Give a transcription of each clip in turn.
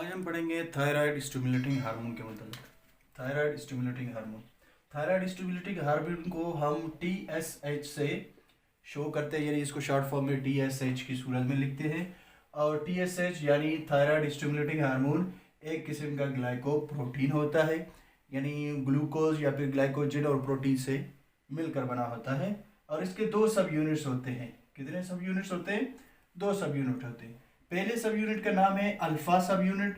आज हम पढ़ेंगे थायराइड स्टिमुलेटिंग हार्मोन के मतलब। Thyroid stimulating hormone, thyroid stimulating hormone को हम TSH से शो करते हैं, यानी इसको शॉर्ट फॉर्म में TSH की सूरत में लिखते हैं। और TSH यानी थायराइड स्टिमुलेटिंग हार्मोन एक किस्म का ग्लाइकोप्रोटीन होता है, यानी ग्लूकोज या फिर ग्लाइकोजन और प्रोटीन से मिलकर बना होता है। और इसके दो सब यूनिट्स होते हैं। कितने सब यूनिट्स होते हैं? दो सब यूनिट होते हैं। पहले सब यूनिट का नाम है अल्फा सब यूनिट,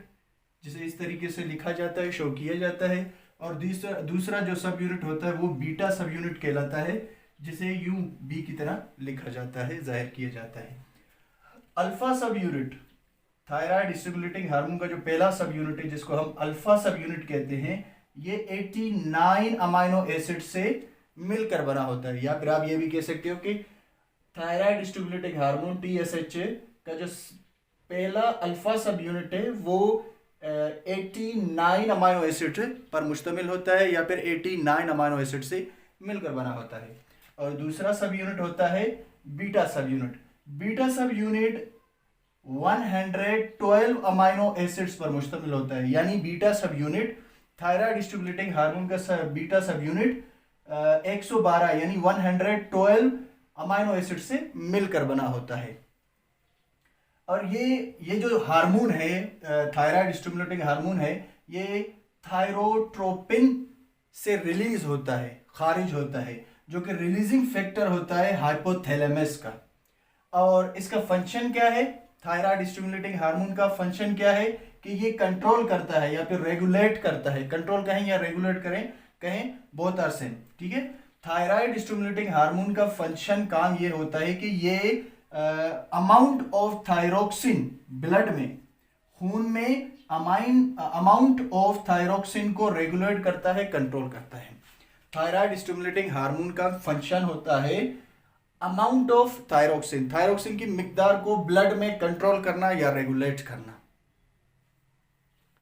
जिसे इस तरीके से लिखा जाता है, शो किया जाता है। और दूसरा जो सब यूनिट होता है वो बीटा सब यूनिट कहलाता है, जिसे यूं बी की तरह लिखा जाता है, जाहिर किया जाता है। अल्फा सब यूनिट थायराइड स्टिमुलेटिंग हार्मोन का जो पहला सब यूनिट है, जिसको हम अल्फा सब यूनिट कहते हैं, ये 89 अमाइनो एसिड से मिलकर बना होता है। या फिर आप ये भी कह सकते हो कि थायराइड स्टिमुलेटिंग हार्मोन TSH का जो पहला अल्फा सब यूनिट है वो 89 अमाइनो एसिड पर मुश्तमिल होता है, या फिर 89 अमाइनो एसिड से मिलकर बना होता है। और दूसरा सब यूनिट होता है बीटा सब यूनिट। बीटा सब यूनिट 112 अमाइनो एसिड्स पर मुश्तमिल होता है, यानी बीटा सब यूनिट थायराइड स्टिमुलेटिंग हार्मोन का बीटा सब यूनिट 112 यानी 112 अमाइनो एसिड से मिलकर बना होता है। और ये जो हार्मोन है, थायराइड स्टिमुलेटिंग हार्मोन है, ये थायरोट्रोपिन से रिलीज होता है, खारिज होता है, जो कि रिलीजिंग फैक्टर होता है हाइपोथैलेमस का। और इसका फंक्शन क्या है? थायराइड स्टिमुलेटिंग हार्मोन का फंक्शन क्या है कि ये कंट्रोल करता है या फिर रेगुलेट करता है। कंट्रोल कहें या रेगुलेट कहें बोथ आर सेम, ठीक है। थायराइड स्टिमुलेटिंग हार्मोन का फंक्शन काम ये होता है कि ये अमाउंट ऑफ थायरोक्सिन ब्लड में, खून में अमाउंट ऑफ थायरोक्सिन को रेगुलेट करता है, कंट्रोल करता है। थायराइड स्टिमुलेटिंग हार्मोन का फंक्शन होता है अमाउंट ऑफ थायरोक्सिन, थायरोक्सिन की मिकदार को ब्लड में कंट्रोल करना या रेगुलेट करना।